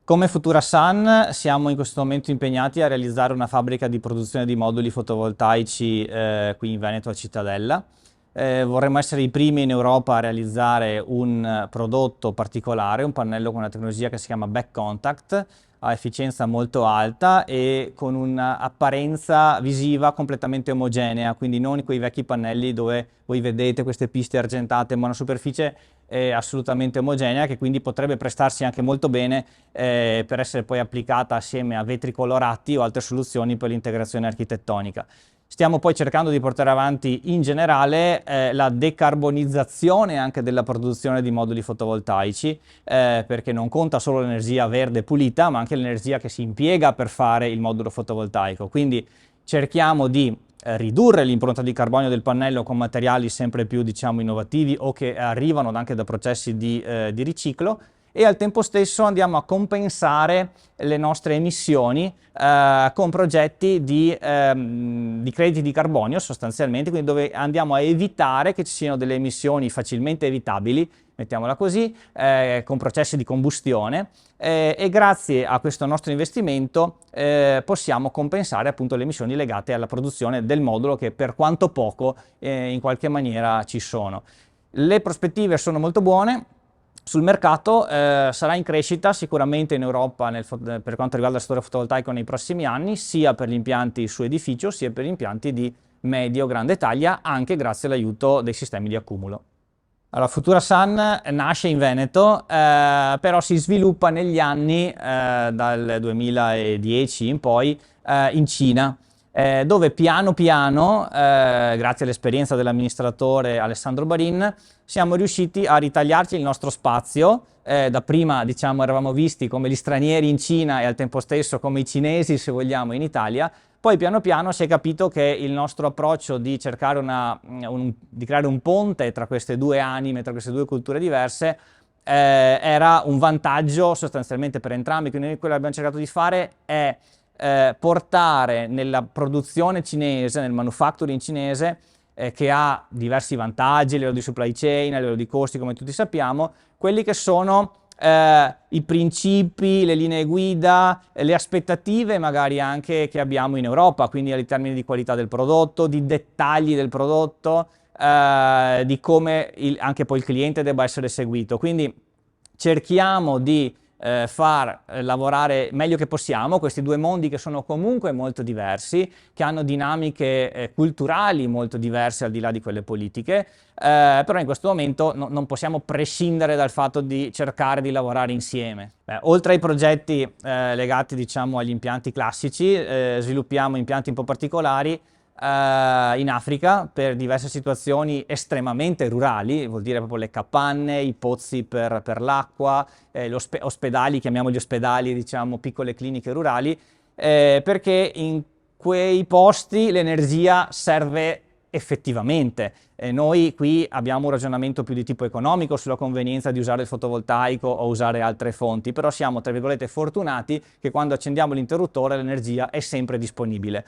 Come Futura Sun siamo in questo momento impegnati a realizzare una fabbrica di produzione di moduli fotovoltaici qui in Veneto a Cittadella. Vorremmo essere i primi in Europa a realizzare un prodotto particolare, un pannello con una tecnologia che si chiama Back Contact, a efficienza molto alta e con un'apparenza visiva completamente omogenea, quindi non quei vecchi pannelli dove voi vedete queste piste argentate, ma una superficie assolutamente omogenea che quindi potrebbe prestarsi anche molto bene per essere poi applicata assieme a vetri colorati o altre soluzioni per l'integrazione architettonica. Stiamo poi cercando di portare avanti in generale la decarbonizzazione anche della produzione di moduli fotovoltaici, perché non conta solo l'energia verde pulita, ma anche l'energia che si impiega per fare il modulo fotovoltaico. Quindi cerchiamo di ridurre l'impronta di carbonio del pannello con materiali sempre più, diciamo, innovativi o che arrivano anche da processi di riciclo, e al tempo stesso andiamo a compensare le nostre emissioni con progetti di crediti di carbonio sostanzialmente, quindi dove andiamo a evitare che ci siano delle emissioni facilmente evitabili, mettiamola così, con processi di combustione e grazie a questo nostro investimento possiamo compensare appunto le emissioni legate alla produzione del modulo che per quanto poco in qualche maniera ci sono. Le prospettive sono molto buone. Sul mercato sarà in crescita sicuramente in Europa per quanto riguarda il settore fotovoltaico nei prossimi anni, sia per gli impianti su edificio sia per gli impianti di medio-grande taglia, anche grazie all'aiuto dei sistemi di accumulo. Allora, Futura Sun nasce in Veneto, però si sviluppa negli anni dal 2010 in poi in Cina, dove piano piano, grazie all'esperienza dell'amministratore Alessandro Barin, siamo riusciti a ritagliarci il nostro spazio. Dapprima, diciamo, eravamo visti come gli stranieri in Cina e al tempo stesso come i cinesi, se vogliamo, in Italia. Poi piano piano si è capito che il nostro approccio di cercare di creare un ponte tra queste due anime, tra queste due culture diverse, era un vantaggio sostanzialmente per entrambi. Quindi quello che abbiamo cercato di fare è portare nella produzione cinese, nel manufacturing cinese, che ha diversi vantaggi a livello di supply chain, a livello di costi, come tutti sappiamo, quelli che sono i principi, le linee guida, le aspettative magari anche che abbiamo in Europa, quindi in termini di qualità del prodotto, di dettagli del prodotto, di come anche poi il cliente debba essere seguito. Quindi cerchiamo di far lavorare meglio che possiamo questi due mondi che sono comunque molto diversi, che hanno dinamiche culturali molto diverse al di là di quelle politiche, però in questo momento non possiamo prescindere dal fatto di cercare di lavorare insieme. Oltre ai progetti legati, diciamo, agli impianti classici, sviluppiamo impianti un po' particolari in Africa per diverse situazioni estremamente rurali, vuol dire proprio le capanne, i pozzi per l'acqua, ospedali, chiamiamoli ospedali, diciamo piccole cliniche rurali, perché in quei posti l'energia serve effettivamente. Noi qui abbiamo un ragionamento più di tipo economico sulla convenienza di usare il fotovoltaico o usare altre fonti, però siamo, tra virgolette, fortunati che quando accendiamo l'interruttore l'energia è sempre disponibile.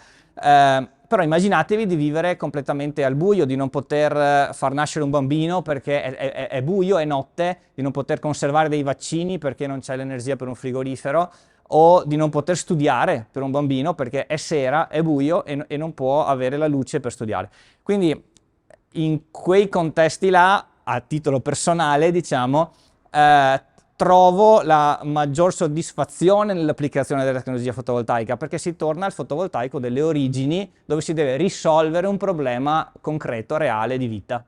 Però immaginatevi di vivere completamente al buio, di non poter far nascere un bambino perché è buio, è notte, di non poter conservare dei vaccini perché non c'è l'energia per un frigorifero, o di non poter studiare per un bambino perché è sera, è buio e non può avere la luce per studiare. Quindi in quei contesti là, a titolo personale, diciamo, trovo la maggior soddisfazione nell'applicazione della tecnologia fotovoltaica, perché si torna al fotovoltaico delle origini, dove si deve risolvere un problema concreto, reale di vita.